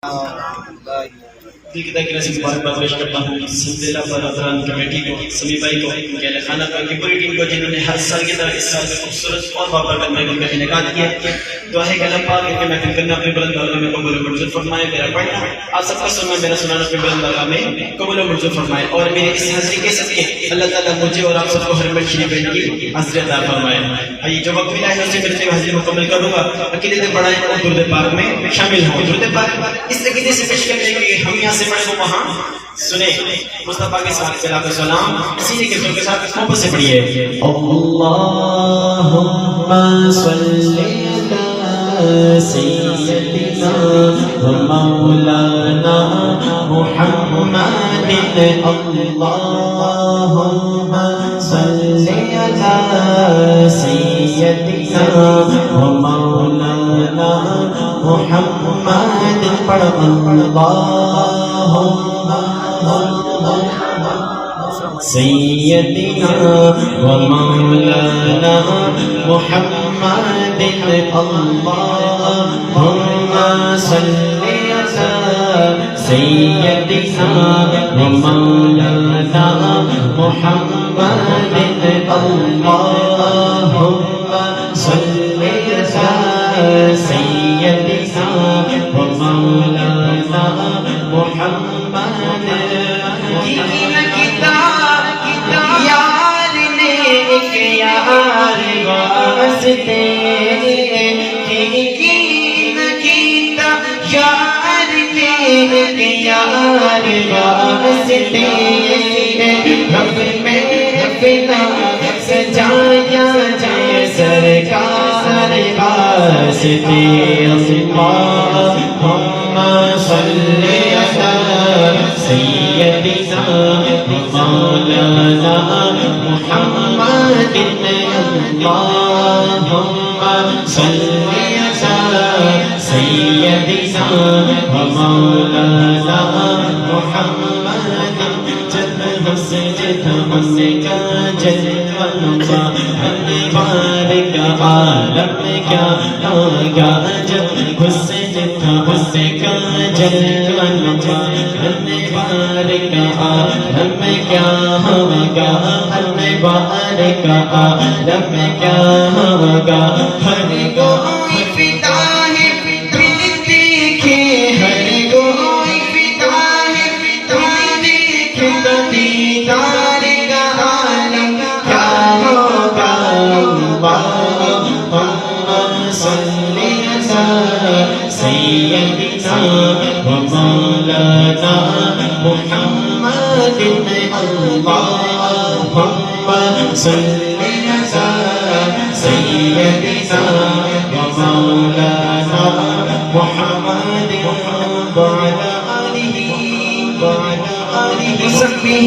دل کی تاکہ نصیب مبارک پیش کرتا ہوں سلسلہ برادران کمیٹی کو، سمی بھائی کو، ان کے خانہ کی پوری ٹیم کو جنہوں نے ہر سال کی طرح اس سال میں خوبصورت اور بابرکت محفل کا انعقاد کیا۔ دعا ہے کہ اللہ پاک ان کے محفل کرنا اپنے بلند بارگاہ میں قبول و منظور فرمائے۔ میرا پڑھنا آپ سب کا سننا، میرا سنانا اپنے بلند بارگاہ میں قبول و منظور فرمائے، اور میرے اس حاضری کے صدقے اللہ تعالیٰ مجھے اور آپ سب کو حرم شریف کی حاضری عطا فرمائے۔ آئیے جو وقت ملا ہے اس سے ملتے ہوئے حاضری مکمل کروں گا۔ عقیدے سے پڑھائیں اور درود پاک میں شامل ہوں۔ درود پاک اس عقیدے سے پیش کرنے کے لیے ہم یہاں سے پڑھیں وہ وہاں سنیں۔ مصطفیٰ کے ساتھ صلاۃ و سلام سینے کے زور کے ساتھ محبت سے پڑھیے۔ اللہم صلی علی سیدنا و مولانا محمد، اللہم صلی علی سیدنا و مولانا محمد، پڑھ اللہم سیدنا و مولانا محمد، اللہم صلی علی سیدنا و مولانا محمد، اللہم صلی علی سیدنا و مولانا محمد۔ یار نے ایک یار واسطے کی نکیتا، یار نے ایک یار واسطے رب میں فنا سجایا جائے سرکار واسطے۔ اللہم صلی علی سیدنا مولانا محمد، اللہم صلی علی سیدنا مولانا محمد۔ جب مسجد کا جلوہ انوار کا عالم کیا آگا، جب مسجد کا جلوہ انوار کا عالم کیا ہوگا، انوار کا عالم کیا ہوگا۔ ہر کوئی فدا ہے دل دیکھے، ہر کوئی فدا ہے دل دیکھے، دیدار کا عالم کیا ہوگا۔ اللہم صلی علی سیدنا و مولانا محمد، اللہم صلی علی سیدنا و مولانا محمد، وعلی آلہ وصحبہ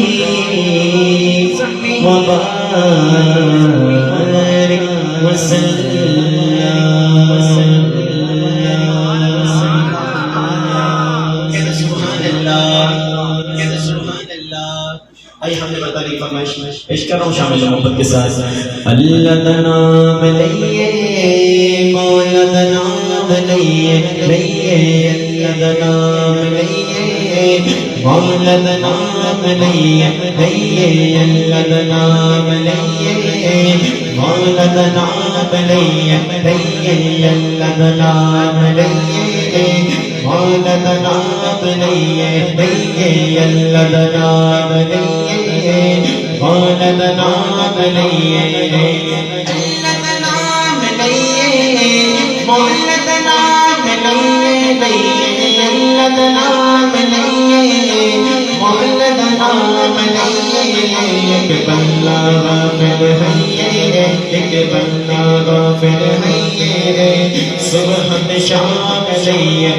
وبارک وسلم۔ آئی ہم نے بتالی فرمائش پیش کر رہا ہوں شامل محبت کے ساتھ۔ اللہ دا نام لئیے، مولا دا نام لئیے، اللہ دا نام لئیے، مولا دا نام لئیے، اللہ دا نام لئیے، مولا دا نام لئیے، اللہ دا نام لئیے، مولا دا نام لئیے، اللہ دا نام لئیے، مولا دا نام لئیے، اللہ دا نام لئیے، مولا دا نام لئیے، اللہ دا نام لئیے، مولا دا نام لئیے۔ ایک بندہ غافل ہے، ایک بندہ غافل ہے، صبح شام لئیے،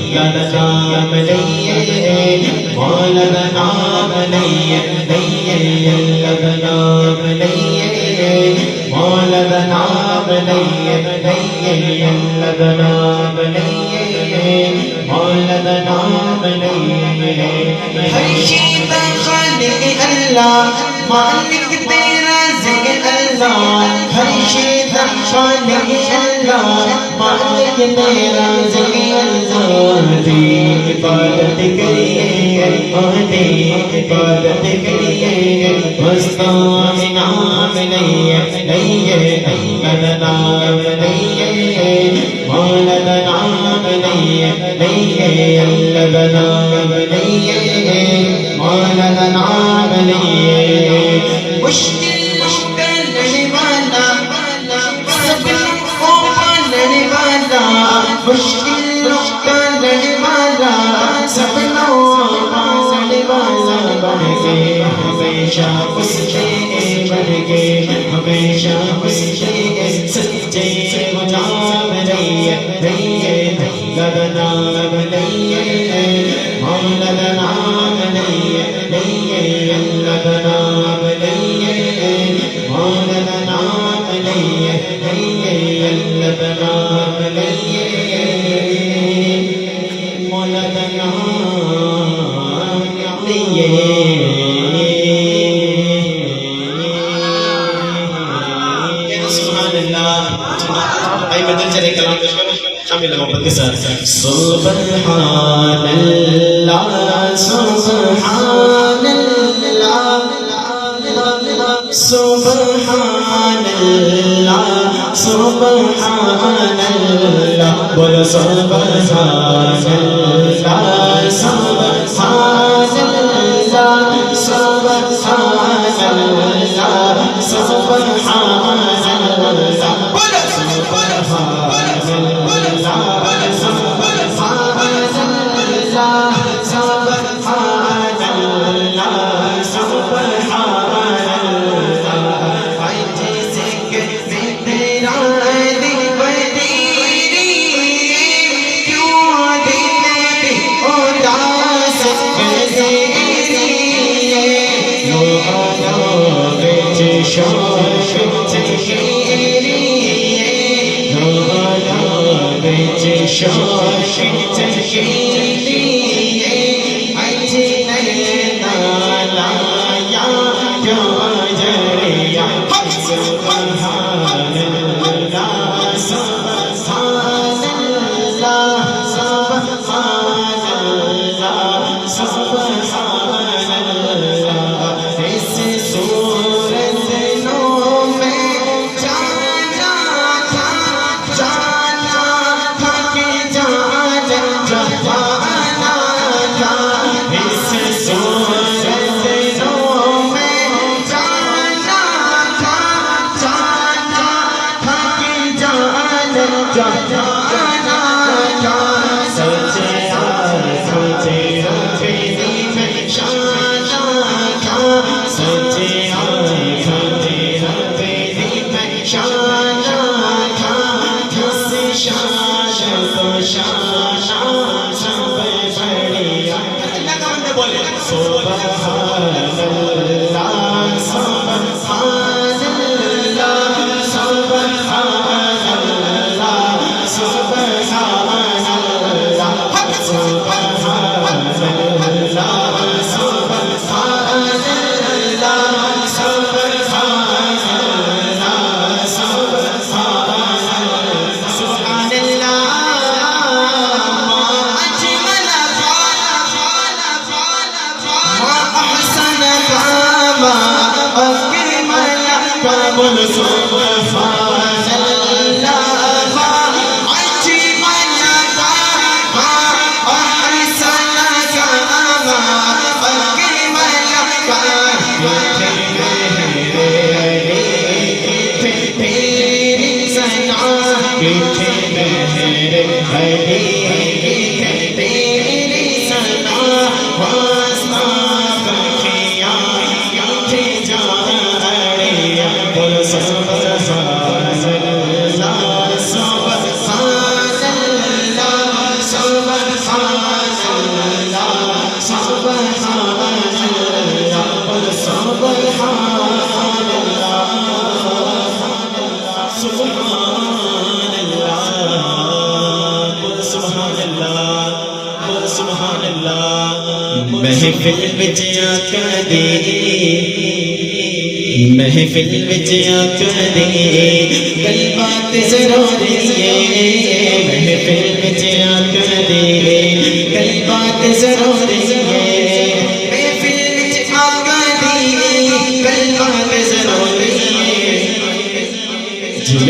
اللہ دا نام لئیے، مولا دا نام لئیے، اللہ دا نام لئیے، مولا دا نام لئیے، اللہ دا نام لئیے، مولا دا نام لئیے۔ ہر شے دا خالق اللہ، مالک تیرا ذکر اللہ، ہر شے دا خالق اللہ، مالک تیرا ذکر اللہ، نہیں ہے مولا کا نام نہیں ہے مولا کا نام نہیں ہے اللہ کا نام نہیں ہے مولا کا نام نہیں ہے مشکل لڑنے والا سب کو پالنے والا مشکل لڑنے والا سب کو پالنے والا بن کے ہمیشہ اس کے بن کے ہمیشہ اس کے سچے نام نہیں ہے مولا نام نہیں ہے مولا نام نہیں ہے اللہ کا نام نہیں ہے مولا نام نہیں ہے اللہ کا نام نہیں ہے مولا نام نہیں ہے سبحان اللہ آئی بدل چلے کلام پیش کرو شامل محبت کے ساتھ سبحان اللہ سبحان اللہ سبحان اللہ سبحان اللہ بولو سبحان اللہ سبحان اللہ سبحان اللہ سبحان اللہ بولو محفل وچ آکا دے محفل وچ آکا دے کل بات ضروری ہے محفل وچ آکا دے کل بات ضروری ہے محفل وچ آکا دے کل بات ضروری ہے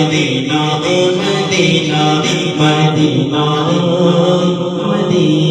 مدینہ مدینہ مدینہ مدینہ